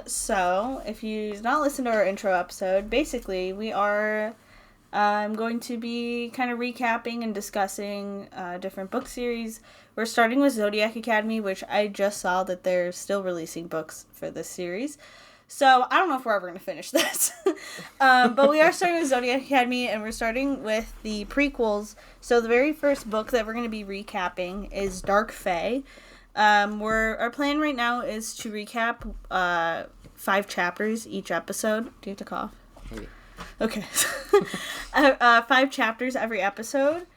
So, if you've not listened to our intro episode, basically, we are going to be kind of recapping and discussing different book series. We're starting with Zodiac Academy, which I just saw that they're still releasing books for this series. So, I don't know if we're ever going to finish this. But we are starting with Zodiac Academy, and we're starting with the prequels. So, the very first book that we're going to be recapping is Dark Fae. Our plan right now is to recap 5 chapters each episode. Do you have to cough? Maybe. Okay. 5 chapters every episode,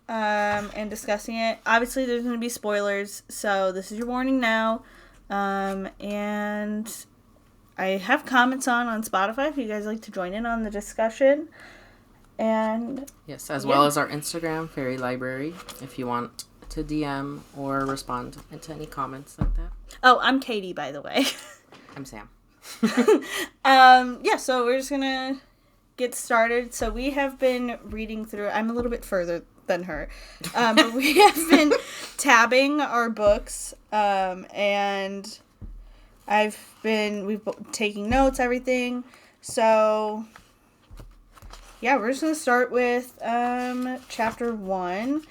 and discussing it. Obviously, there's going to be spoilers, so this is your warning now. And I have comments on Spotify if you guys like to join in on the discussion. And yes, as well as our Instagram, Fairy Library, if you want to DM or respond to any comments like that. Oh, I'm Katie, by the way. I'm Sam. So we're just gonna get started. So we have been reading through, I'm a little bit further than her, but we have been tabbing our books, and we've taking notes, everything. So yeah, we're just gonna start with chapter 1.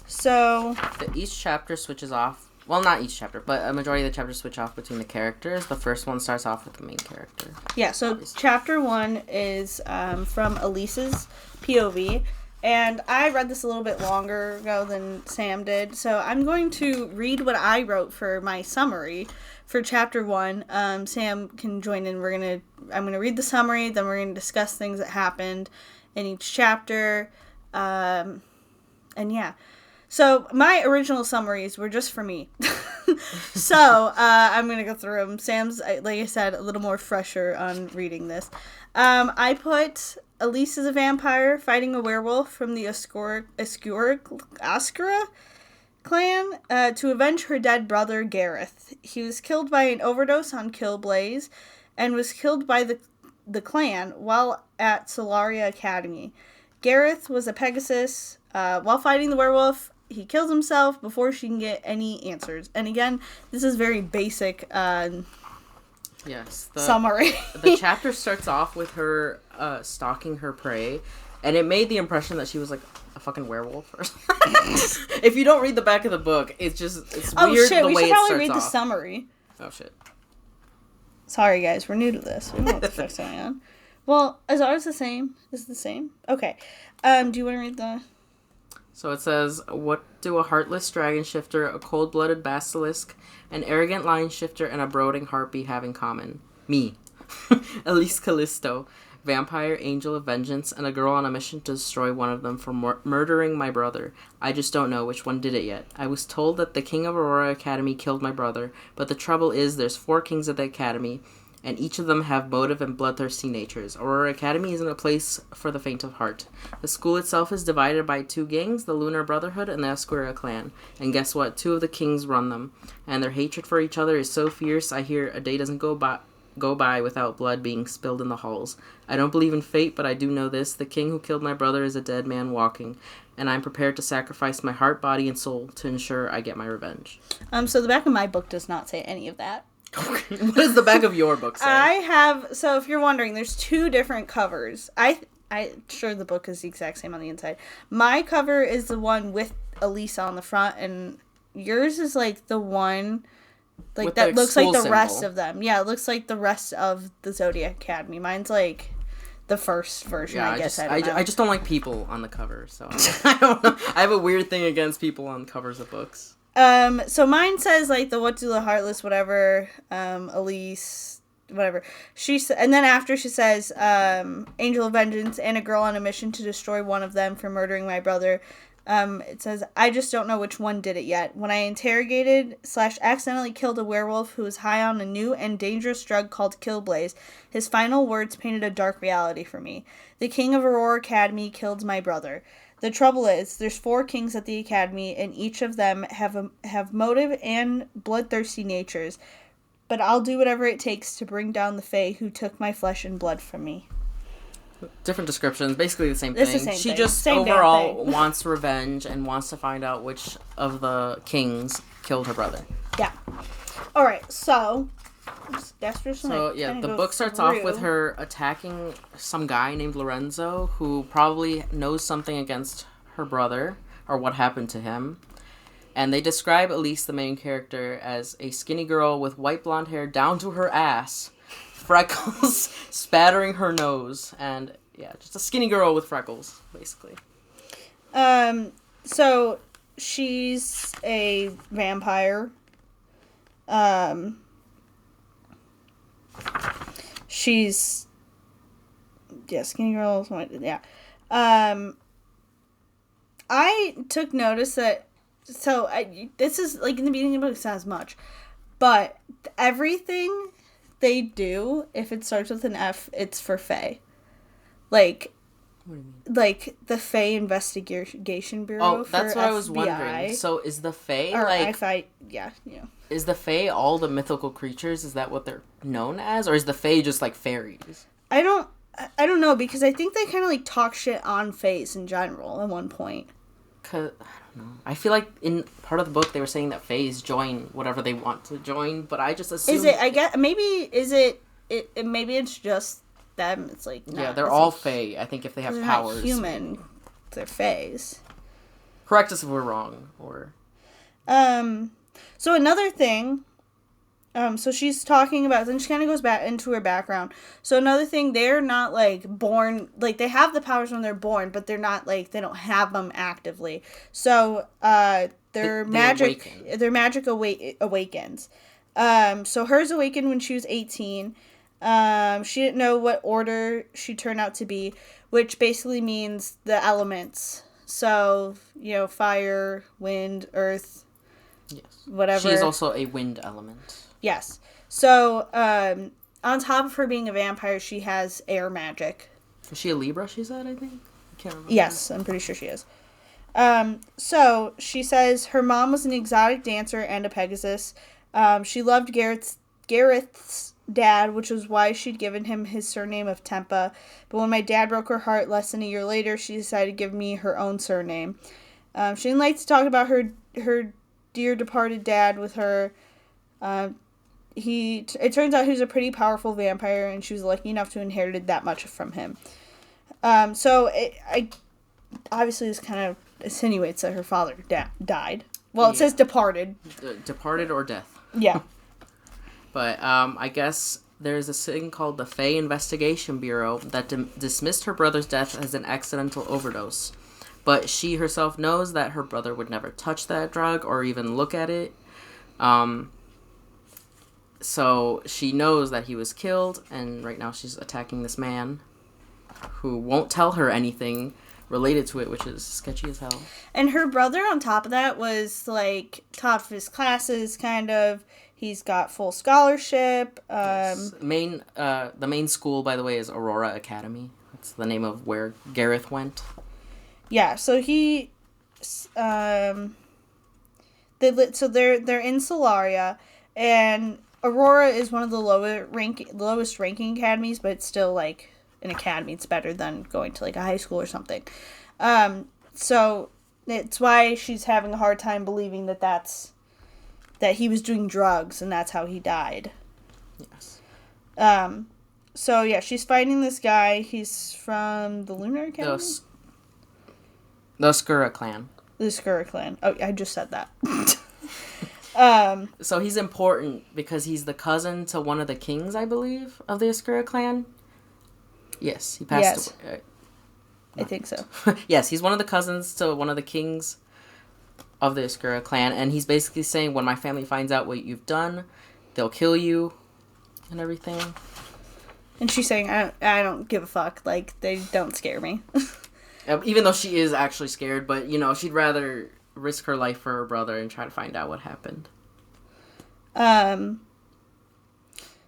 So each chapter switches off. Well, not each chapter, but a majority of the chapters switch off between the characters. The first one starts off with the main character. Yeah, so obviously. Chapter 1 is from Elise's POV. And I read this a little bit longer ago than Sam did. So I'm going to read what I wrote for my summary for chapter 1. Sam can join in. I'm going to read the summary, then we're going to discuss things that happened in each chapter. And yeah. So, my original summaries were just for me. So, I'm going to go through them. Sam's, like I said, a little more fresher on reading this. I put Elise is a vampire fighting a werewolf from the Oscura clan to avenge her dead brother, Gareth. He was killed by an overdose on Killblaze and was killed by the clan while at Solaria Academy. Gareth was a Pegasus. While fighting the werewolf, he kills himself before she can get any answers. And again, this is very basic summary. The chapter starts off with her stalking her prey, and it made the impression that she was like a fucking werewolf or something. If you don't read the back of the book, it's weird the way it starts off. Oh shit, we should probably read the summary. Oh shit. Sorry guys, we're new to this. We don't know what the fuck's going on. Well, is ours the same? Is it the same? Okay. Do you want to read the... So it says, what do a heartless dragon shifter, a cold-blooded basilisk, an arrogant lion shifter, and a brooding harpy have in common? Me. Elise Callisto, vampire, angel of vengeance, and a girl on a mission to destroy one of them for murdering my brother. I just don't know which one did it yet. I was told that the king of Aurora Academy killed my brother, but the trouble is there's 4 kings at the academy, and each of them have motive and bloodthirsty natures. Aurora Academy isn't a place for the faint of heart. The school itself is divided by 2 gangs, the Lunar Brotherhood and the Oscura clan. And guess what? 2 of the kings run them. And their hatred for each other is so fierce, I hear a day doesn't go by without blood being spilled in the halls. I don't believe in fate, but I do know this. The king who killed my brother is a dead man walking. And I'm prepared to sacrifice my heart, body, and soul to ensure I get my revenge. So the back of my book does not say any of that. What does the back of your book say? So if you're wondering, there's 2 different covers. I'm sure the book is the exact same on the inside. My cover is the one with Elisa on the front, and yours is like the one like that looks like the rest of them. Yeah, it looks like the rest of the Zodiac Academy. Mine's like the first version, I guess. I just don't like people on the cover, so I don't know. I have a weird thing against people on covers of books. So mine says, like, the what do the heartless, whatever, Elise, whatever. And then after she says, angel of vengeance and a girl on a mission to destroy one of them for murdering my brother. It says, I just don't know which one did it yet. When I interrogated / accidentally killed a werewolf who was high on a new and dangerous drug called Killblaze, his final words painted a dark reality for me. The king of Aurora Academy killed my brother. The trouble is, there's 4 kings at the academy, and each of them have motive and bloodthirsty natures. But I'll do whatever it takes to bring down the Fae who took my flesh and blood from me. Different descriptions, basically the same thing. She just overall wants revenge and wants to find out which of the kings killed her brother. Yeah. Alright, so So, yeah, the book starts off with her attacking some guy named Lorenzo, who probably knows something against her brother, or what happened to him. And they describe Elise, the main character, as a skinny girl with white blonde hair down to her ass, freckles spattering her nose, and, yeah, just a skinny girl with freckles, basically. So, she's a vampire. She's, yeah, skinny girls. Yeah. I took notice that, so this is, like, in the beginning of the book, it's not as much, but everything they do, if it starts with an F, it's for Fae. Like, what do you mean? Like, the Fae Investigation Bureau. Oh, that's what FBI. I was wondering. So, is the Fae, or like... FI, yeah, yeah. Is the Fae all the mythical creatures? Is that what they're known as? Or is the Fae just, like, fairies? I don't know, because I think they kind of, like, talk shit on Faes in general at one point. I don't know. I feel like in part of the book they were saying that Faes join whatever they want to join, but I just assume... Is it, I guess, maybe, maybe it's just them. It's like, yeah, they're all Fae, I think, if they have powers. Not human. They're Faes. Correct us if we're wrong, or... So another thing, so she's talking about, then she kind of goes back into her background. So another thing, they're not, like, born, like, they have the powers when they're born, but they're not, like, they don't have them actively. So, their magic awakens. So hers awakened when she was 18. She didn't know what order she turned out to be, which basically means the elements. So, you know, fire, wind, earth, yes, whatever. She is also a wind element. Yes. So, on top of her being a vampire, she has air magic. Is she a Libra, she said, I think? I can't remember. Yes, I'm pretty sure she is. So, she says her mom was an exotic dancer and a Pegasus. She loved Gareth's dad, which was why she'd given him his surname of Tempa. But when my dad broke her heart less than a year later, she decided to give me her own surname. She didn't like to talk about her dear departed dad with her. It turns out he was a pretty powerful vampire, and she was lucky enough to inherit that much from him. Obviously this kind of insinuates that her father died. Well, it says departed. Departed or death. Yeah. But I guess there's a thing called the Fae Investigation Bureau that dismissed her brother's death as an accidental overdose. But she herself knows that her brother would never touch that drug or even look at it. So she knows that he was killed, and right now she's attacking this man who won't tell her anything related to it, which is sketchy as hell. And her brother, on top of that, was, like, top of his classes, kind of. He's got full scholarship. Yes. The main school, by the way, is Aurora Academy. That's the name of where Gareth went. Yeah, so they're in Solaria, and Aurora is one of the lowest ranking academies, but it's still, like, an academy. It's better than going to, like, a high school or something. So it's why she's having a hard time believing that he was doing drugs and that's how he died. Yes. So yeah, she's fighting this guy. He's from the Lunar Academy? The Skura clan. The Skura clan. Oh, I just said that. So he's important because he's the cousin to one of the kings, I believe, of the Skura clan. Yes, he passed away. I think so. Yes, he's one of the cousins to one of the kings of the Skura clan, and he's basically saying, when my family finds out what you've done, they'll kill you and everything. And she's saying, I don't give a fuck. Like, they don't scare me. Even though she is actually scared, but, you know, she'd rather risk her life for her brother and try to find out what happened.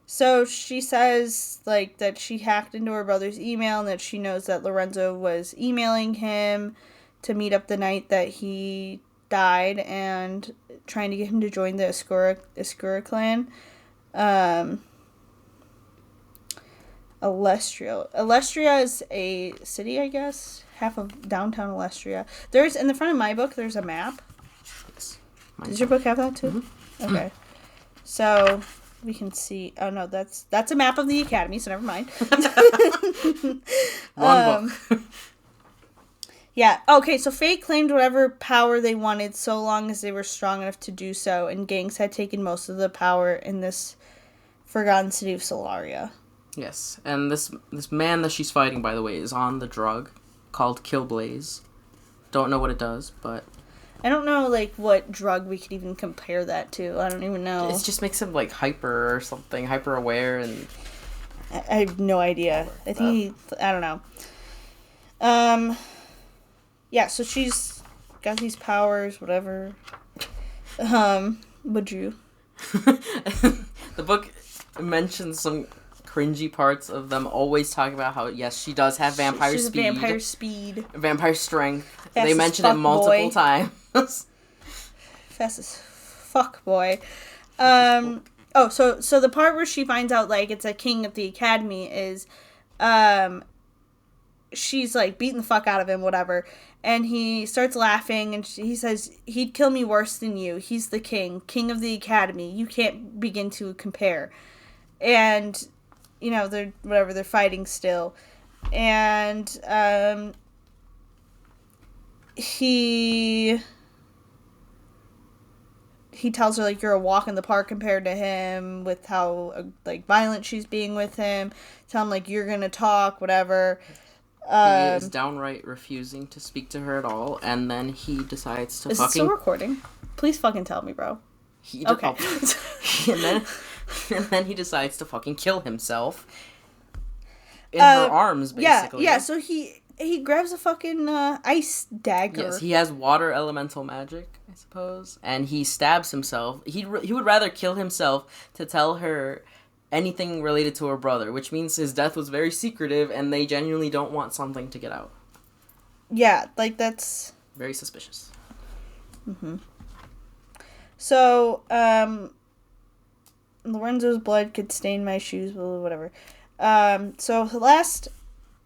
So she says, like, that she hacked into her brother's email and that she knows that Lorenzo was emailing him to meet up the night that he died and trying to get him to join the Skura clan. Alestria is a city, I guess. Half of downtown Alestria. There's, in the front of my book, there's a map. Yes. Does your book have that too? Mm-hmm. Okay. So, we can see. Oh no, that's a map of the academy, so never mind. Wrong book. Yeah. Okay, so Fae claimed whatever power they wanted so long as they were strong enough to do so, and gangs had taken most of the power in this forgotten city of Solaria. Yes, and this man that she's fighting, by the way, is on the drug called Killblaze. Don't know what it does, but... I don't know, like, what drug we could even compare that to. I don't even know. It just makes him, like, hyper or something, hyper-aware, and... I have no idea. I think I don't know. Yeah, so she's got these powers, whatever. Would you? The book mentions some cringy parts of them always talking about how, yes, she does have vampire she's speed. Vampire speed. Vampire strength. Fast they mention it multiple times. Fast as fuck, boy. Oh, so the part where she finds out, like, it's a king at the academy is, she's, like, beating the fuck out of him, whatever. And he starts laughing, and he says, he'd kill me worse than you. He's the king of the academy. You can't begin to compare. And, you know, they're fighting still. And, he tells her, like, you're a walk in the park compared to him, with how, like, violent she's being with him. Tell him, like, you're gonna talk, whatever. He is downright refusing to speak to her at all, and then he decides to Is it still recording? Please fucking tell me, bro. Okay. and then he decides to fucking kill himself in her arms, basically. Yeah, so he grabs a fucking ice dagger. Yes, he has water elemental magic, I suppose, and he stabs himself. He would rather kill himself to tell her anything related to her brother, which means his death was very secretive, and they genuinely don't want something to get out. Yeah, like, that's... very suspicious. Mm-hmm. So, Lorenzo's blood could stain my shoes, whatever. So the last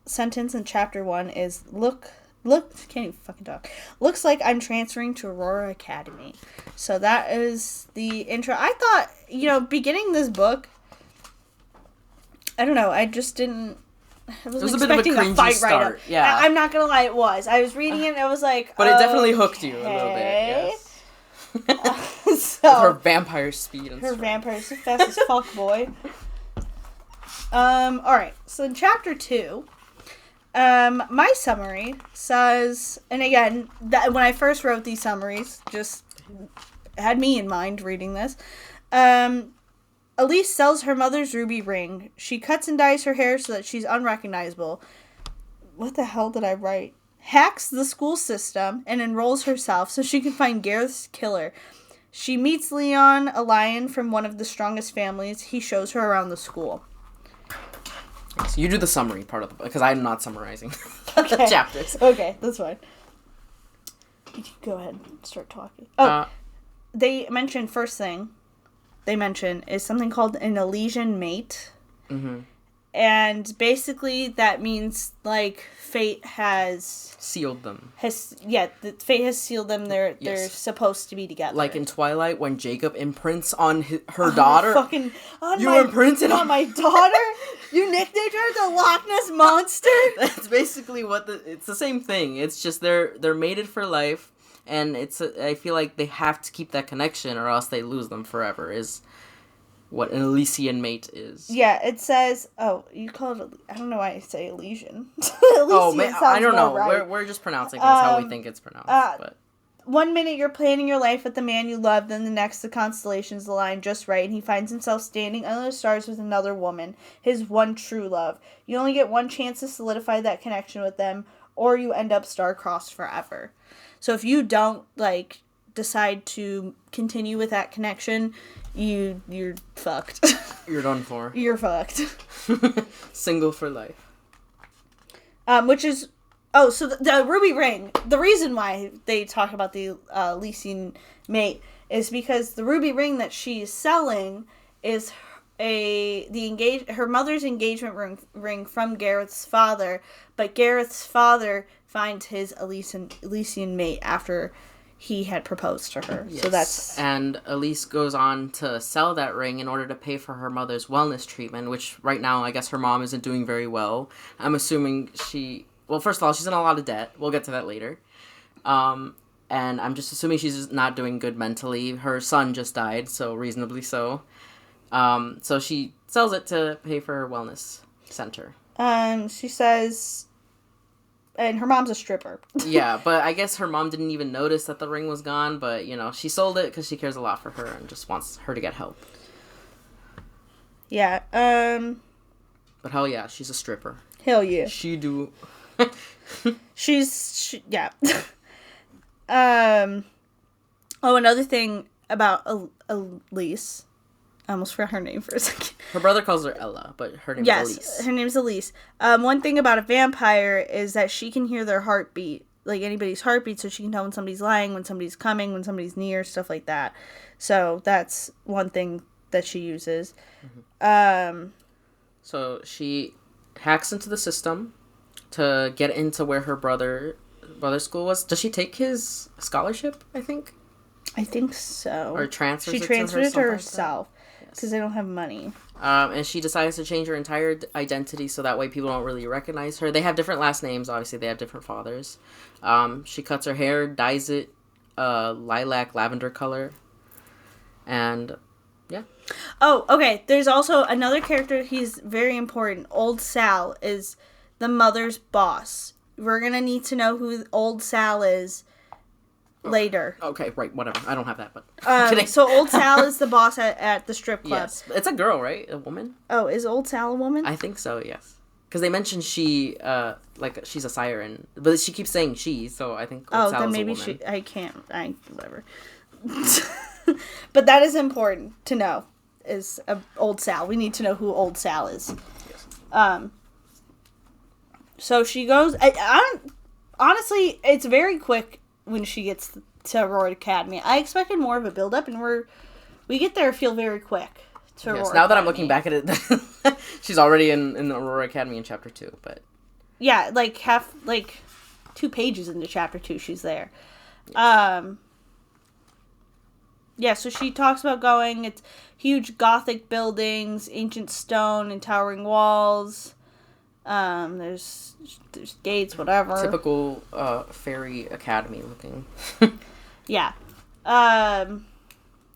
sentence in chapter 1 is, look, can't even fucking talk. Looks like I'm transferring to Aurora Academy. So that is the intro. I thought, you know, beginning this book, I don't know, I just didn't... I wasn't expecting a fight start. Right up. Yeah. I'm not gonna lie, it was. I was reading it and I was like, but it definitely hooked you a little bit, yes. So, her vampire speed and her vampire speed, fast as fuck, boy. Alright, so in chapter 2, my summary says, and again, when I first wrote these summaries, just had me in mind reading this, Elise sells her mother's ruby ring. She cuts and dyes her hair so that she's unrecognizable. What the hell did I write? Hacks the school system and enrolls herself so she can find Gareth's killer. She meets Leon, a lion from one of the strongest families. He shows her around the school. So you do the summary part of the book, because I'm not summarizing okay. the chapters. Okay, that's fine. You can go ahead and start talking. Oh, they mentioned, first thing they mention is something called an Elysian mate. Mm-hmm. And basically that means, like, fate has... sealed them. Fate has sealed them. They're supposed to be together. Like in Twilight, when Jacob imprints on her daughter. Imprinted on my daughter? You nicknamed her the Loch Ness Monster? That's basically it's the same thing. It's just they're mated for life. And I feel like they have to keep that connection or else they lose them forever, is what an Elysian mate is. Yeah, it says... Oh, you call it... I don't know why I say Elysian. I don't know. Right. We're just pronouncing things how we think it's pronounced. But 1 minute you're planning your life with the man you love, then the next the constellations align just right, and he finds himself standing under the stars with another woman, his one true love. You only get one chance to solidify that connection with them, or you end up star-crossed forever. So if you don't, like, decide to continue with that connection, you're fucked. You're done for. You're fucked. Single for life. Which is... Oh, so the ruby ring, the reason why they talk about the Elysian mate is because the ruby ring that she's selling is her mother's engagement ring from Gareth's father, but Gareth's father finds his Elysian mate after he had proposed to her. Yes. So that's... And Elise goes on to sell that ring in order to pay for her mother's wellness treatment, which right now I guess her mom isn't doing very well. I'm assuming well, first of all, she's in a lot of debt. We'll get to that later. And I'm just assuming she's not doing good mentally. Her son just died, so reasonably so. So she sells it to pay for her wellness center. She says... And her mom's a stripper. Yeah, but I guess her mom didn't even notice that the ring was gone, but, she sold it because she cares a lot for her and just wants her to get help. Yeah, But hell yeah, she's a stripper. Hell yeah. She do... Yeah. Another thing about Elise. I almost forgot her name for a second. Her brother calls her Ella, but her name's Elise. Yes, her name's Elise. One thing about a vampire is that she can hear their heartbeat, like anybody's heartbeat, so she can tell when somebody's lying, when somebody's coming, when somebody's near, stuff like that. So that's one thing that she uses. Mm-hmm. So she hacks into the system to get into where her brother's school was. Does she take his scholarship, I think? I think so. Or transfers it to herself. Because they don't have money. And she decides to change her entire identity so that way people don't really recognize her. They have different last names. Obviously, they have different fathers. She cuts her hair, dyes it lilac lavender color. And, yeah. Oh, okay. There's also another character. He's very important. Old Sal is the mother's boss. We're going to need to know who Old Sal is later. Okay, right, whatever. I don't have that, but... So Old Sal is the boss at the strip club. Yes. It's a girl, right? A woman? Oh, is Old Sal a woman? I think so, yes. Because they mentioned she's a siren. But she keeps saying she, so I think Old Sal then is maybe a woman. Whatever. But that is important to know, is Old Sal. We need to know who Old Sal is. Yes. So she goes... honestly, it's very quick when she gets to Aurora Academy. I expected more of a build-up, and we get there feel very quick to Aurora now Academy. that I'm looking back at it, she's already in the Aurora Academy in Chapter 2, but... Yeah, 2 pages into Chapter 2, she's there. Yes. Yeah, so she talks about going, it's huge Gothic buildings, ancient stone and towering walls. There's gates, whatever. Typical fairy academy looking. Yeah.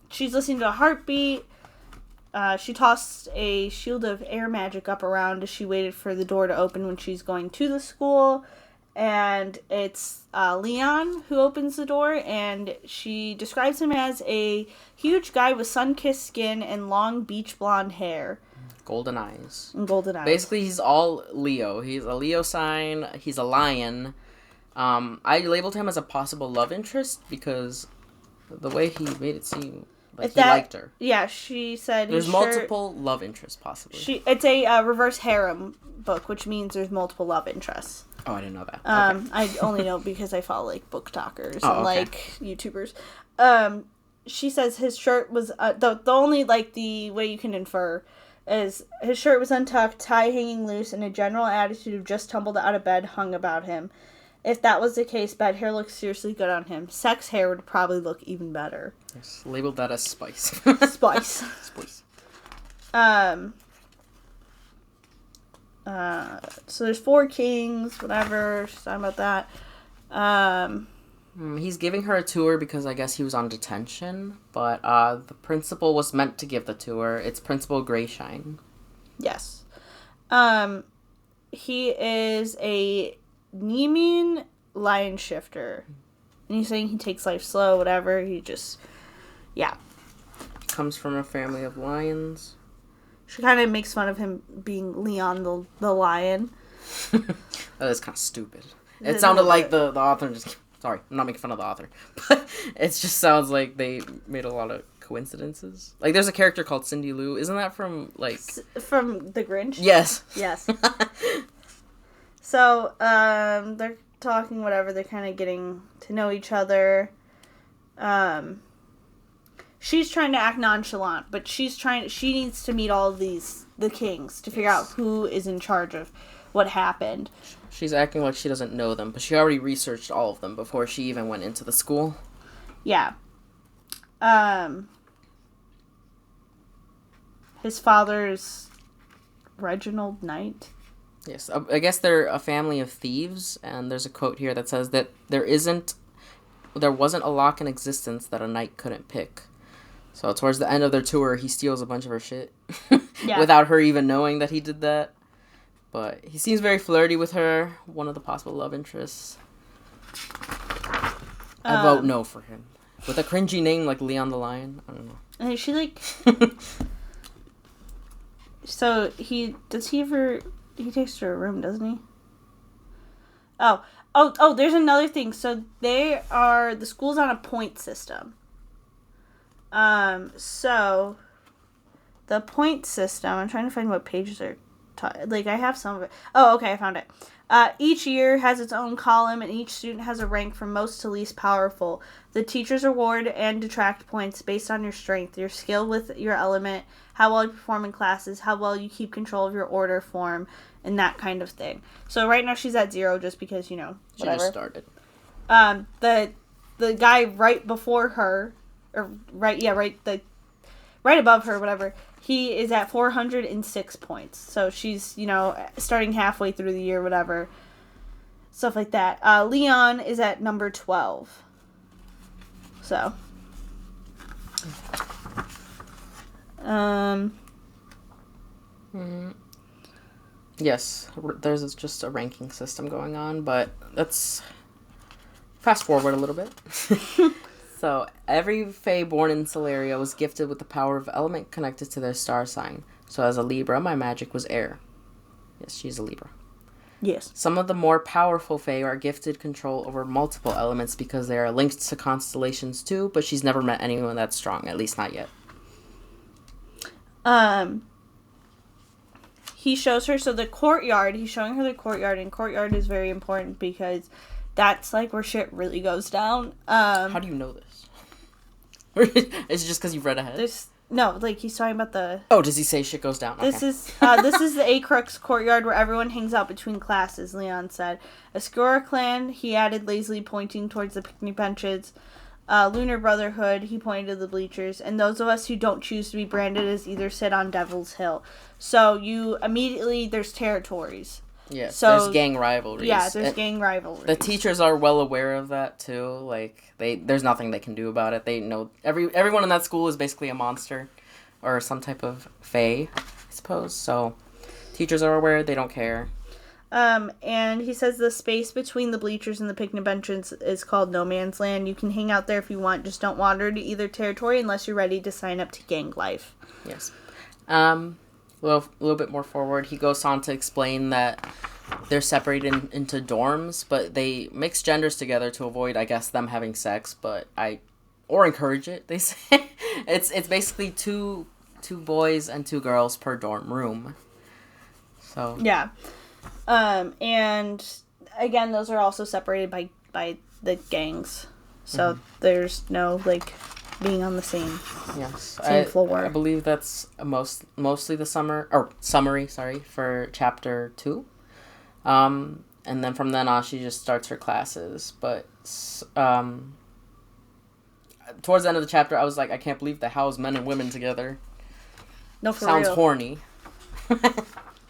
She's listening to a heartbeat. She tossed a shield of air magic up around as she waited for the door to open when she's going to the school. And it's Leon who opens the door, and she describes him as a huge guy with sun-kissed skin and long beach blonde hair. Golden eyes. And golden eyes. Basically, he's all Leo. He's a Leo sign. He's a lion. I labeled him as a possible love interest because the way he made it seem like he liked her. Yeah, she said... There's multiple love interests, possibly. It's a reverse harem book, which means there's multiple love interests. Oh, I didn't know that. Okay. I only know because I follow, book talkers and, YouTubers. She says his shirt was... the only, the way you can infer... is his shirt was untucked, tie hanging loose, and a general attitude of just tumbled out of bed hung about him. If that was the case, bad hair looked seriously good on him. Sex hair would probably look even better. Yes, labeled that as spice. Spice. Spice. So there's 4 kings, whatever. She's talking about that. He's giving her a tour because I guess he was on detention, but the principal was meant to give the tour. It's Principal Greyshine. Yes. He is a Nemean lion shifter. And he's saying he takes life slow, whatever. He just... Yeah. Comes from a family of lions. She kind of makes fun of him being Leon the lion. That is kind of stupid. It sounded like the author just... Sorry, I'm not making fun of the author. But it just sounds like they made a lot of coincidences. There's a character called Cindy Lou. Isn't that from, From The Grinch? Yes. Yes. So, they're talking, whatever. They're kind of getting to know each other. She's trying to act nonchalant, but she needs to meet all of the kings to figure out who is in charge of what happened. She's acting like she doesn't know them, but she already researched all of them before she even went into the school. Yeah. His father's Reginald Knight. Yes, I guess they're a family of thieves, and there's a quote here that says that there wasn't a lock in existence that a knight couldn't pick. So towards the end of their tour, he steals a bunch of her shit without her even knowing that he did that. But he seems very flirty with her, one of the possible love interests. I vote no for him. With a cringy name like Leon the Lion, I don't know. And she like... So he takes her to a room, doesn't he? Oh, there's another thing. So the school's on a point system. So the point system, I'm trying to find what pages are I have some of it. Oh, okay, I found it. Each year has its own column, and each student has a rank from most to least powerful. The teachers award and detract points based on your strength, your skill with your element, how well you perform in classes, how well you keep control of your order form, and that kind of thing. So right now she's at 0 just because, whatever. She just started. The guy right before her, right above her, whatever, he is at 406 points. So she's, starting halfway through the year, whatever. Stuff like that. Leon is at number 12. So. Yes, there's just a ranking system going on, but let's fast forward a little bit. So, every Fae born in Celeria was gifted with the power of element connected to their star sign. So, as a Libra, my magic was air. Yes, she's a Libra. Yes. Some of the more powerful Fae are gifted control over multiple elements because they are linked to constellations too, but she's never met anyone that's strong, at least not yet. He shows her, the courtyard, he's showing her the courtyard, and courtyard is very important because that's, where shit really goes down. How do you know this? Is it just because you've read ahead? No, he's talking about the... Oh, does he say shit goes down? This is the Acrux courtyard where everyone hangs out between classes, Leon said. Ascura clan, he added lazily pointing towards the picnic benches. Lunar Brotherhood, he pointed to the bleachers. And those of us who don't choose to be branded as either sit on Devil's Hill. So you immediately, there's territories. Yes, so, there's gang rivalries. Yeah, there's gang rivalries. The teachers are well aware of that too. There's nothing they can do about it. They know everyone in that school is basically a monster, or some type of fae, I suppose. So, teachers are aware. They don't care. And he says the space between the bleachers and the picnic benches is called No Man's Land. You can hang out there if you want. Just don't wander to either territory unless you're ready to sign up to gang life. Yes. A little bit more forward, he goes on to explain that they're separated into dorms, but they mix genders together to avoid, I guess, them having sex, or encourage it, they say. It's basically two boys and 2 girls per dorm room. So. Yeah. And again, those are also separated by the gangs. So there's no, being on the same floor. I believe that's mostly the summary, for chapter 2. And then from then on, she just starts her classes. But towards the end of the chapter, I was like, I can't believe they house men and women together. No, for Sounds real. horny.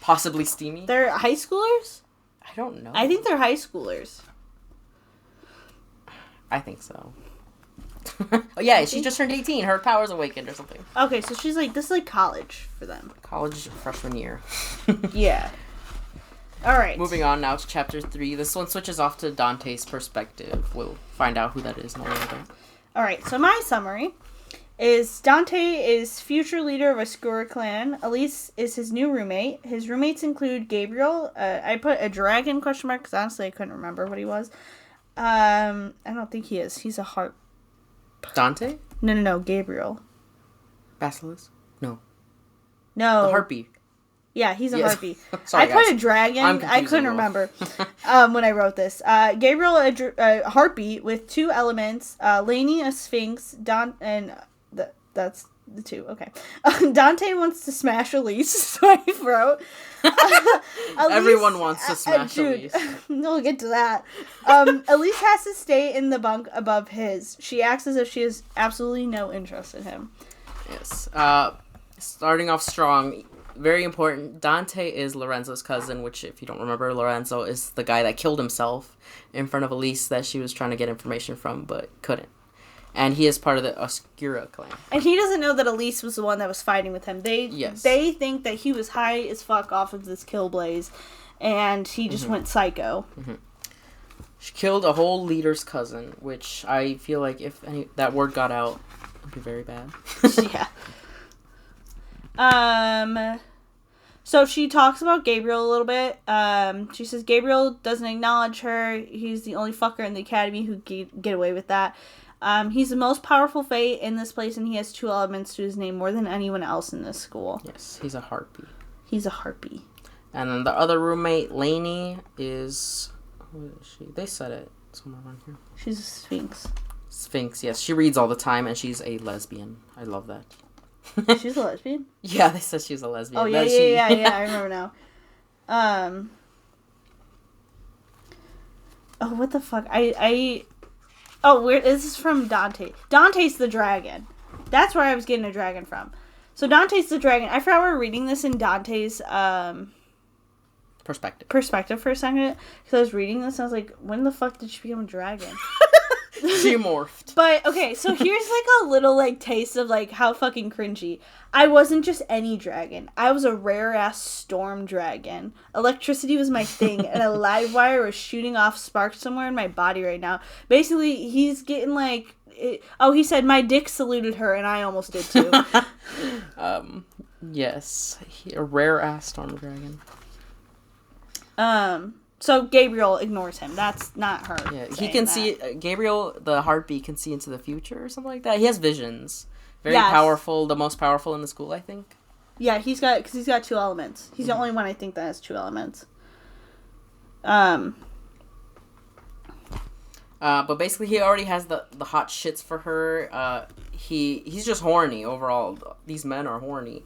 Possibly steamy. They're high schoolers? I don't know. I think they're high schoolers. I think so. Oh yeah, she just turned 18. Her powers awakened or something. Okay, so she's this is college for them. College freshman year. Yeah. All right. Moving on now to chapter 3. This one switches off to Dante's perspective. We'll find out who that is in a little bit. All right, so my summary is Dante is future leader of Ascura clan. Elise is his new roommate. His roommates include Gabriel. I put a dragon question mark because honestly I couldn't remember what he was. I don't think he is. He's a harp. Dante? No, Gabriel. Basilisk? No. No. The harpy. Yeah, he's a harpy. Sorry, I put a dragon. I couldn't remember when I wrote this. Gabriel, a harpy with 2 elements. Lainey, a sphinx. That's The two, okay. Dante wants to smash Elise, so I wrote. Everyone wants to smash Elise. We'll get to that. Elise has to stay in the bunk above his. She acts as if she has absolutely no interest in him. Yes. Starting off strong, very important. Dante is Lorenzo's cousin, which, if you don't remember, Lorenzo is the guy that killed himself in front of Elise that she was trying to get information from, but couldn't. And he is part of the Oscura clan. And he doesn't know that Elise was the one that was fighting with him. They think that he was high as fuck off of this kill blaze, and he just went psycho. Mm-hmm. She killed a whole leader's cousin, which I feel like if that word got out, it would be very bad. Yeah. So she talks about Gabriel a little bit. She says Gabriel doesn't acknowledge her. He's the only fucker in the academy who get away with that. He's the most powerful Fae in this place, and he has 2 elements to his name more than anyone else in this school. Yes, he's a harpy. He's a harpy. And then the other roommate, Lainey, is... Who is she? They said it somewhere around here. She's a sphinx. Sphinx, yes. She reads all the time, and she's a lesbian. I love that. She's a lesbian? Yeah, they said she was a lesbian. Oh, yeah, I remember now. Oh, what the fuck? Oh, this is from Dante. Dante's the dragon. That's where I was getting a dragon from. So Dante's the dragon. I forgot we were reading this in Dante's perspective for a second. Because I was reading this and I was like, when the fuck did she become a dragon? She morphed. But, okay, so here's like a little like taste of like how fucking cringy. I wasn't just any dragon. I was a rare-ass storm dragon. Electricity was my thing, and a live wire was shooting off sparks somewhere in my body right now. Basically, he's getting like... he said, my dick saluted her, and I almost did too. Yes. A rare-ass storm dragon. So Gabriel ignores him. That's not her. Yeah, he can see... Gabriel, the heartbeat, can see into the future or something like that. He has visions. Very powerful. The most powerful in the school, I think. Yeah, he's got 2 elements. He's the only one I think that has 2 elements. But basically he already has the hot shits for her. He's just horny overall. These men are horny.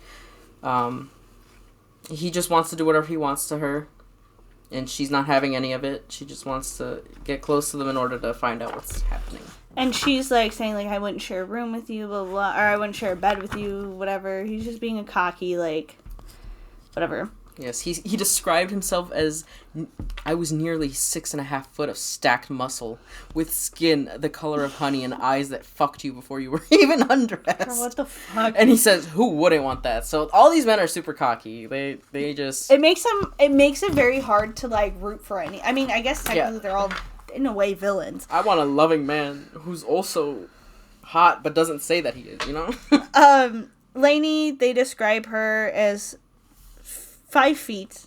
He just wants to do whatever he wants to her. And she's not having any of it. She just wants to get close to them in order to find out what's happening. And she's, like, saying, like, I wouldn't share a room with you, blah, blah, blah, or I wouldn't share a bed with you, whatever. He's just being a cocky, like, whatever. Yes, he described himself as, I was nearly 6.5 foot of stacked muscle, with skin the color of honey and eyes that fucked you before you were even undressed. Girl, what the fuck? And he says, who wouldn't want that? So all these men are super cocky. They just... It makes it very hard to, like, root for any... I mean, I guess technically they're all, in a way, villains. I want a loving man who's also hot, but doesn't say that he is, you know? Lainey, they describe her as 5 feet.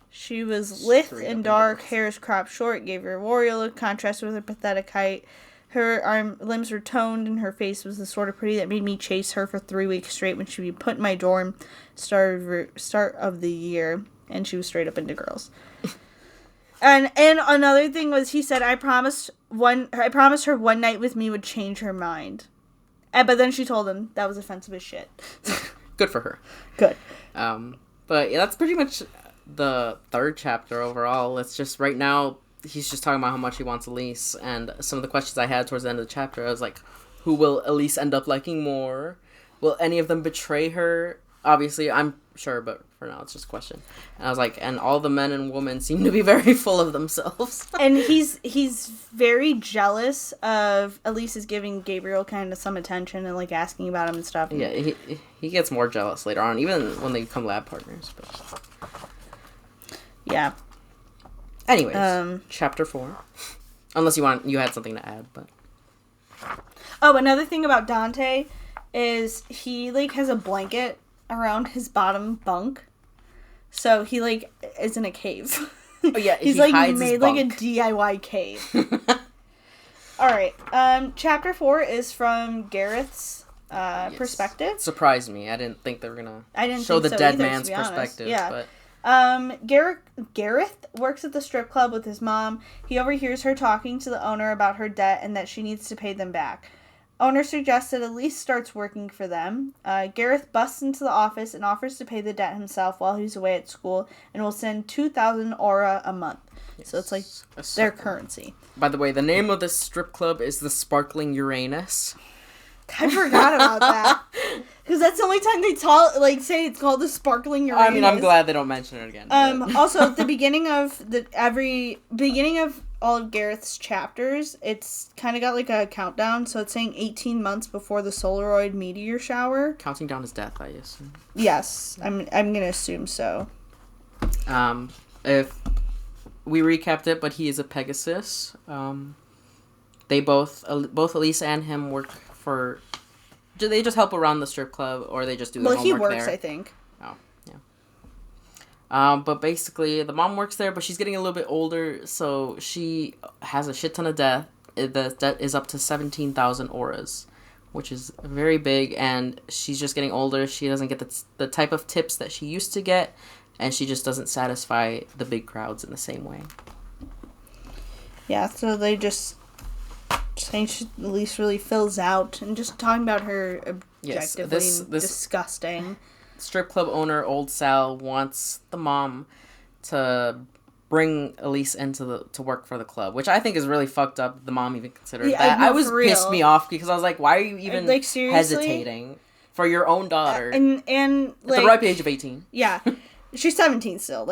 She was lithe and dark, hair is cropped short, gave her a warrior look, contrast with her pathetic height. Her limbs were toned, and her face was the sort of pretty that made me chase her for 3 weeks straight when she'd be put in my dorm start of the year, and she was straight up into girls. And another thing was, he said, I promised her one night with me would change her mind. But then she told him that was offensive as shit. Good for her. Good. But yeah, that's pretty much the 3rd chapter overall. It's just right now he's just talking about how much he wants Elise, and some of the questions I had towards the end of the chapter, I was like, who will Elise end up liking more? Will any of them betray her? Obviously, I'm sure, but for now it's just a question. And I was like, and all the men and women seem to be very full of themselves. And he's very jealous of Elise is giving Gabriel kind of some attention and like asking about him and stuff. Yeah, he gets more jealous later on, even when they become lab partners. But... Yeah. Anyways, chapter 4. Unless you had something to add, but... Oh, another thing about Dante is he like has a blanket around his bottom bunk, so he like is in a cave. Oh yeah, he's like made like a DIY cave. All right, chapter 4 is from Gareth's perspective. Surprised me. I didn't think they were gonna show the dead man's perspective. Yeah. But Gareth works at the strip club with his mom. He overhears her talking to the owner about her debt and that she needs to pay them back. Owner suggests that Elise starts working for them. Gareth busts into the office and offers to pay the debt himself while he's away at school and will send 2,000 aura a month. Yes. So it's like their currency. By the way, the name of this strip club is the Sparkling Uranus. I forgot about that. Because that's the only time they say it's called the Sparkling Uranus. I mean, I'm glad they don't mention it again. Also, at the beginning of all of Gareth's chapters, it's kind of got like a countdown. So it's saying 18 months before the Solaroid meteor shower. Counting down his death, I assume. Yes, I'm gonna assume so. If we recapped it, but he is a Pegasus. They both Elise and him work for. Do they just help around the strip club, or they just do the homework there? Well, he works, I think. Oh, yeah. But basically, the mom works there, but she's getting a little bit older, so she has a shit ton of debt. The debt is up to 17,000 auras, which is very big, and she's just getting older. She doesn't get the type of tips that she used to get, and she just doesn't satisfy the big crowds in the same way. Yeah, so they just saying she at least really fills out, and just talking about her objectively disgusting. Strip club owner Old Sal wants the mom to bring Elise to work for the club, which I think is really fucked up. The mom even considered that. No, I was pissed me off because I was like, why are you even hesitating for your own daughter? And at the ripe age of 18. Yeah. She's 17 still,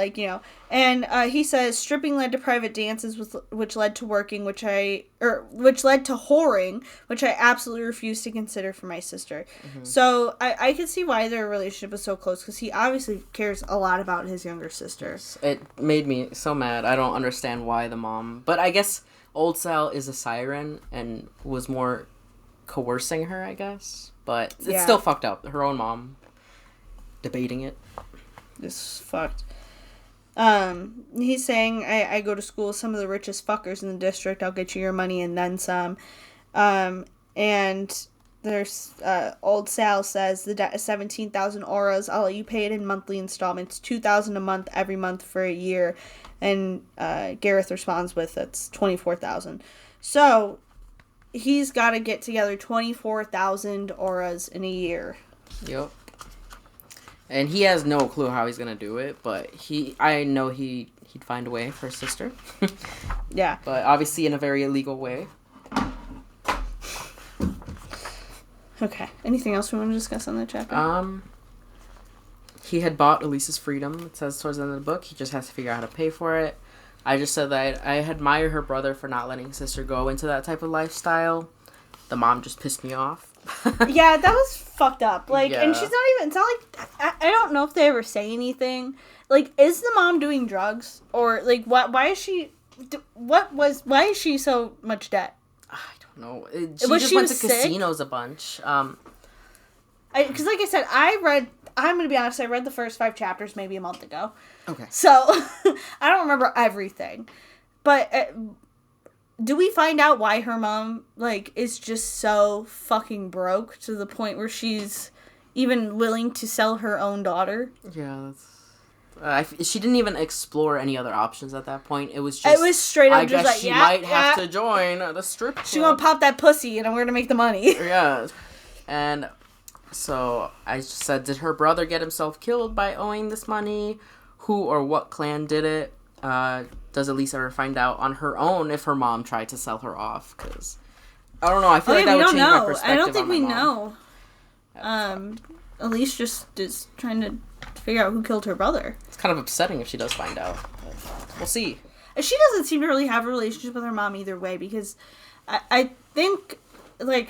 And he says stripping led to private dances, which led to working, which led to whoring, which I absolutely refuse to consider for my sister. Mm-hmm. So I can see why their relationship is so close, because he obviously cares a lot about his younger sister. It made me so mad. I don't understand why the mom, but I guess Old Sal is a siren and was more coercing her, I guess. But it's still fucked up. Her own mom debating it. This is fucked. He's saying, I go to school with some of the richest fuckers in the district. I'll get you your money and then some. And there's, Old Sal says the debt is 17,000 auras. I'll let you pay it in monthly installments, 2,000 a month every month for a year. And, Gareth responds with, that's 24,000. So, he's got to get together 24,000 auras in a year. Yep. And he has no clue how he's gonna do it, but I know he'd find a way for his sister. Yeah. But obviously in a very illegal way. Okay. Anything else we want to discuss on that chapter? He had bought Elise's freedom, it says towards the end of the book. He just has to figure out how to pay for it. I just said that I admire her brother for not letting his sister go into that type of lifestyle. The mom just pissed me off. Yeah, that was fucked up. And she's not even, it's not like, I don't know if they ever say anything. Is the mom doing drugs? Or, why is she so much debt? I don't know. She just went to casinos a bunch. Because like I said, I'm going to be honest, I read the first 5 chapters maybe a month ago. Okay. So, I don't remember everything. But, do we find out why her mom, is just so fucking broke to the point where she's even willing to sell her own daughter? Yeah, that's... she didn't even explore any other options at that point. It was just... It was straight up I just guess she might have to join the strip club. She gonna pop that pussy and I'm gonna make the money. Yeah. And so I just said, did her brother get himself killed by owing this money? Who or what clan did it? Does Elise ever find out on her own if her mom tried to sell her off? Because I don't know. I feel like that would change my perspective. I don't think we know. Elise just is trying to figure out who killed her brother. It's kind of upsetting if she does find out. We'll see. She doesn't seem to really have a relationship with her mom either way, because I think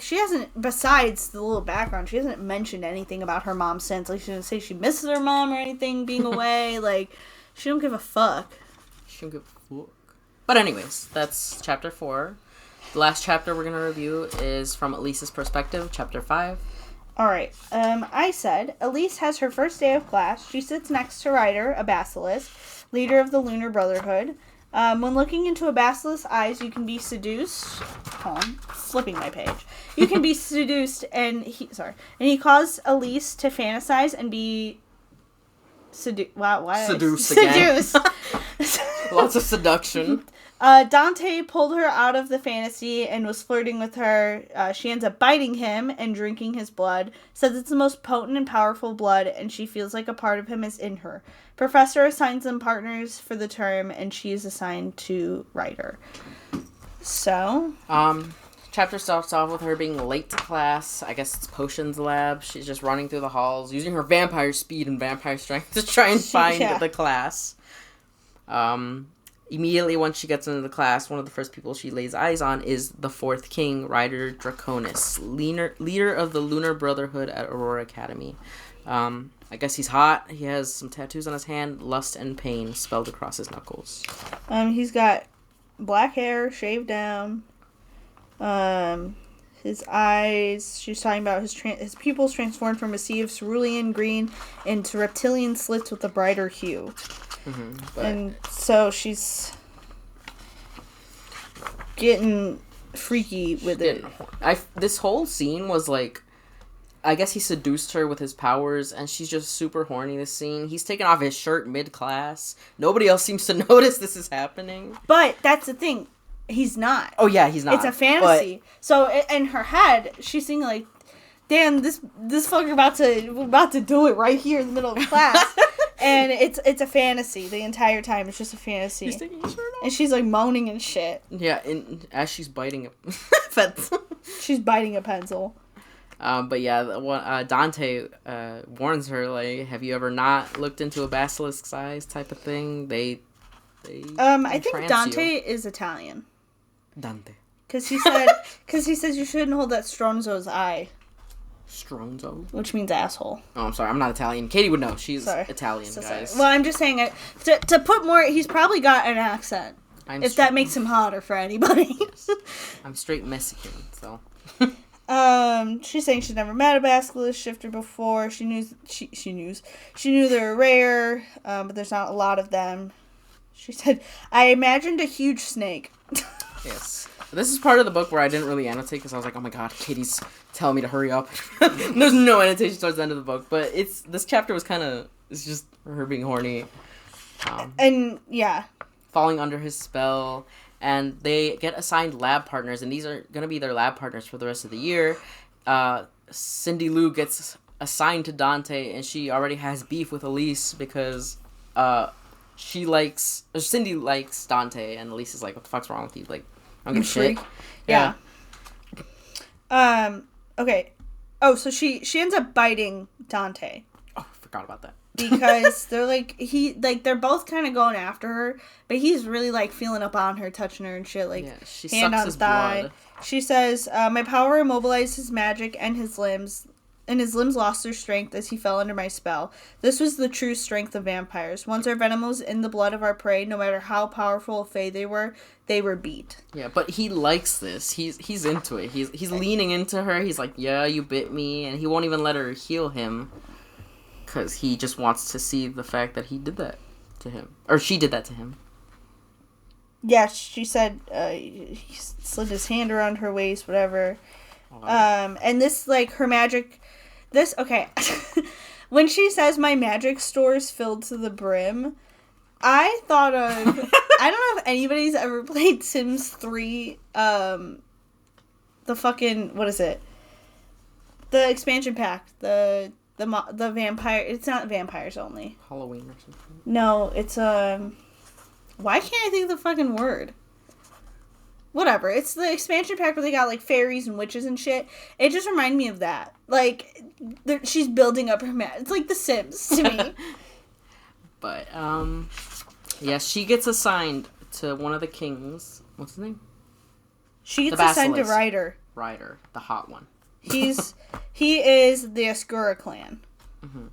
she hasn't, besides the little background, she hasn't mentioned anything about her mom since. She didn't say she misses her mom or anything being away. She don't give a fuck. But anyways, that's chapter 4. The last chapter we're going to review is from Elise's perspective, chapter 5. Alright, I said, Elise has her first day of class. She sits next to Ryder, a basilisk, leader of the Lunar Brotherhood. When looking into a basilisk's eyes, you can be seduced. Hold on, flipping my page. You can be seduced, and he caused Elise to fantasize and be seduced. Wow, why? Seduced again. Lots of seduction. Dante pulled her out of the fantasy and was flirting with her. She ends up biting him and drinking his blood. Says it's the most potent and powerful blood, and she feels like a part of him is in her. Professor assigns them partners for the term, and she is assigned to Ryder. So, chapter starts off with her being late to class. I guess it's potions lab. She's just running through the halls, using her vampire speed and vampire strength to try and find the class. Immediately once she gets into the class, one of the first people she lays eyes on is the fourth king, Ryder Draconis, leader of the Lunar Brotherhood at Aurora Academy. I guess he's hot. He has some tattoos on his hand, lust and pain spelled across his knuckles. He's got black hair, shaved down. His eyes, she's talking about his pupils transformed from a sea of cerulean green into reptilian slits with a brighter hue. And so she's getting freaky with it. This whole scene was like, I guess he seduced her with his powers, and she's just super horny this scene. He's taking off his shirt mid-class. Nobody else seems to notice this is happening. But that's the thing. He's not. Oh, yeah, he's not. It's a fantasy. So, in her head, she's thinking, like, damn, this fucker about to do it right here in the middle of class. And it's a fantasy the entire time. It's just a fantasy. He's taking his shirt off. And she's, like, moaning and shit. Yeah, as she's biting a pencil. She's biting a pencil. But yeah, Dante warns her, like, have you ever not looked into a basilisk's eyes type of thing? They I think Dante is Italian. Dante. Because he says you shouldn't hold that Stronzo's eye. Stronzo? Which means asshole. Oh, I'm sorry. I'm not Italian. Katie would know. She's Italian, guys. Sorry. Well, I'm just saying, to put more, he's probably got an accent. If that makes him hotter for anybody. I'm straight Mexican, so... She's saying she's never met a basilisk shifter before. She knew they were rare, but there's not a lot of them. She said, I imagined a huge snake. Yes. This is part of the book where I didn't really annotate because I was like, oh my god, Katie's telling me to hurry up. There's no annotation towards the end of the book, but this chapter was it's just her being horny. And, yeah. Falling under his spell. And they get assigned lab partners, and these are going to be their lab partners for the rest of the year. Cindy Lou gets assigned to Dante, and she already has beef with Elise because Cindy likes Dante, and Elise is like, what the fuck's wrong with you? Like, I don't give a shit. Yeah. Okay. Oh, so she ends up biting Dante. Oh, I forgot about that. Because they're both kind of going after her, but he's really like feeling up on her, touching her and shit, like she hand sucks on his thigh. blood. She says, my power immobilized his magic and his limbs lost their strength as he fell under my spell. This was the true strength of vampires. Once our venom was in the blood of our prey, no matter how powerful a fae they were beat. Yeah, but he likes this. He's into it. He's leaning into her. He's like, yeah, you bit me, and he won't even let her heal him. Because he just wants to see the fact that he did that to him. Or she did that to him. Yeah, she said he slid his hand around her waist, whatever. And this, like, her magic... okay. When she says my magic store is filled to the brim, I thought of... I don't know if anybody's ever played Sims 3, the fucking... What is it? The expansion pack. The vampire... It's not vampires only. Halloween or something. No, it's, why can't I think of the fucking word? Whatever. It's the expansion pack where they got, like, fairies and witches and shit. It just reminded me of that. Like, she's building up her It's like The Sims to me. But, yeah, she gets assigned to one of the kings. What's his name? She gets assigned to Ryder. Ryder, the hot one. He is the Oscura clan. Mm-hmm.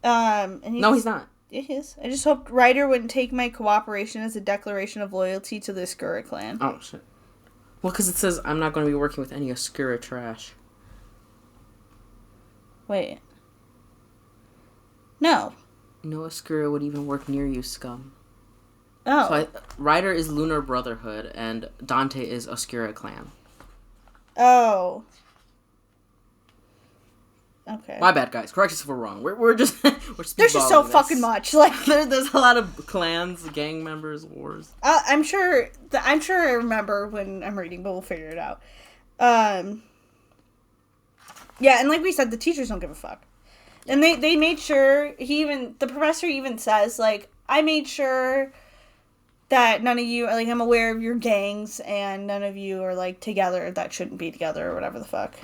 And no, he's not. It is. I just hoped Ryder wouldn't take my cooperation as a declaration of loyalty to the Oscura clan. Oh, shit. Well, because it says I'm not going to be working with any Oscura trash. Wait. No. No Oscura would even work near you, scum. Oh. So Ryder is Lunar Brotherhood, and Dante is Oscura clan. Oh. Okay. My bad, guys. Correct us if we're wrong. We're just we're There's just so this. fucking much. Like there's a lot of clans, gang members, wars. I'm sure I remember when I'm reading, but we'll figure it out. Yeah, and like we said, the teachers don't give a fuck. And they made sure, the professor even says, like, I made sure that none of you, like, I'm aware of your gangs, and none of you are, like, together that shouldn't be together, or whatever the fuck.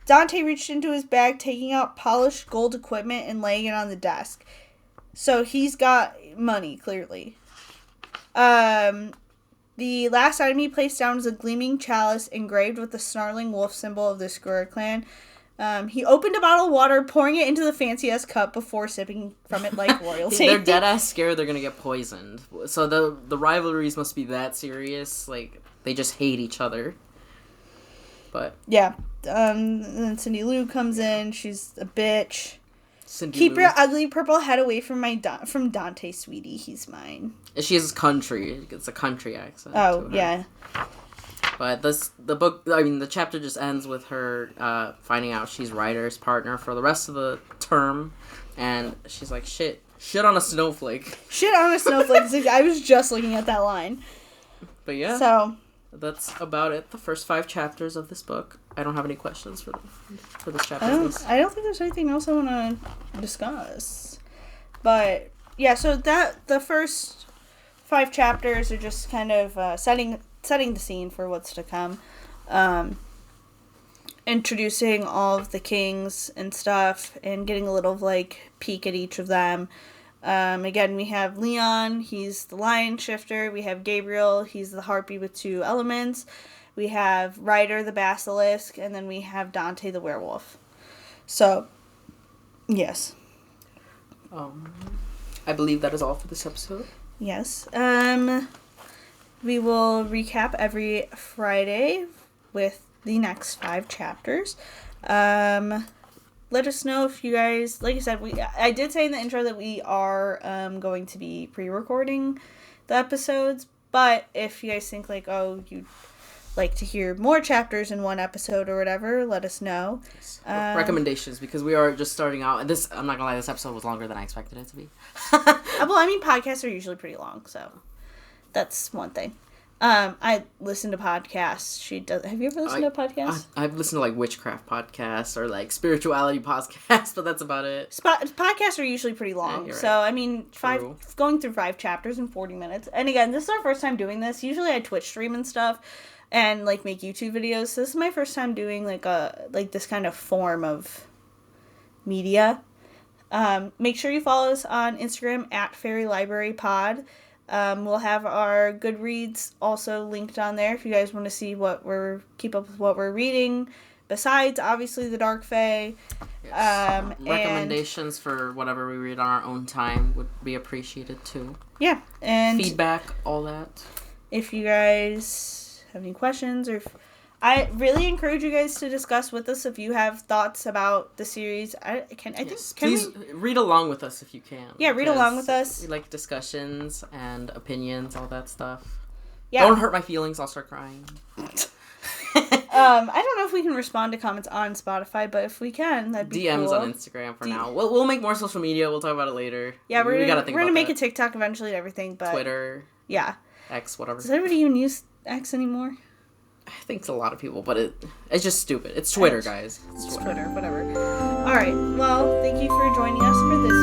Dante reached into his bag, taking out polished gold equipment and laying it on the desk. So he's got money, clearly. The last item he placed down was a gleaming chalice engraved with the snarling wolf symbol of the Skura clan. He opened a bottle of water, pouring it into the fancy-ass cup before sipping from it like royalty. They're dead-ass scared they're gonna get poisoned. So the rivalries must be that serious. Like, they just hate each other. But... yeah. Then Cindy Lou comes in. She's a bitch. Keep your ugly purple head away from from Dante, sweetie. He's mine. She has country. It's a country accent. Oh, yeah. But the chapter just ends with her finding out she's Ryder's partner for the rest of the term, and she's like, shit on a snowflake. Shit on a snowflake. I was just looking at that line. But yeah, so that's about it. The first 5 chapters of this book. I don't have any questions for this chapter. I don't think there's anything else I want to discuss. But yeah, so the first 5 chapters are just kind of setting the scene for what's to come. Introducing all of the kings and stuff, and getting a little like peek at each of them. Again, we have Leon, he's the lion shifter. We have Gabriel, he's the harpy with 2 elements. We have Ryder, the basilisk, and then we have Dante, the werewolf. So, yes. I believe that is all for this episode. Yes. We will recap every Friday with the next 5 chapters. Let us know if you guys, like I said, I did say in the intro that we are going to be pre-recording the episodes, but if you guys think like, oh, you'd like to hear more chapters in one episode or whatever, let us know. Recommendations, because we are just starting out, and I'm not gonna lie, this episode was longer than I expected it to be. Well, I mean, podcasts are usually pretty long, so that's one thing. I listen to podcasts. Have you ever listened to a podcast? I've listened to like witchcraft podcasts or like spirituality podcasts, but that's about it. Podcasts are usually pretty long, yeah, so right. I mean, going through 5 chapters in 40 minutes. And again, this is our first time doing this. Usually, I Twitch stream and stuff, and like make YouTube videos. So this is my first time doing like this kind of form of media. Make sure you follow us on Instagram at Fairy Library Pod. We'll have our Goodreads also linked on there if you guys want to see keep up with what we're reading. Besides, obviously, the Dark Fae. Yes. Recommendations for whatever we read on our own time would be appreciated too. Yeah, and feedback, all that. If you guys have any questions, I really encourage you guys to discuss with us if you have thoughts about the series. Please read along with us if you can. Yeah, read along with us. We like discussions and opinions, all that stuff. Yeah. Don't hurt my feelings, I'll start crying. I don't know if we can respond to comments on Spotify, but if we can, that'd be DMs cool. on Instagram for now. We'll make more social media. We'll talk about it later. Yeah, we're gonna make a TikTok eventually and everything, but Twitter. Yeah. X, whatever. Does anybody even use X anymore? I think it's a lot of people, but it's just stupid. It's Twitter, guys. It's Twitter, whatever. Alright, well, thank you for joining us for this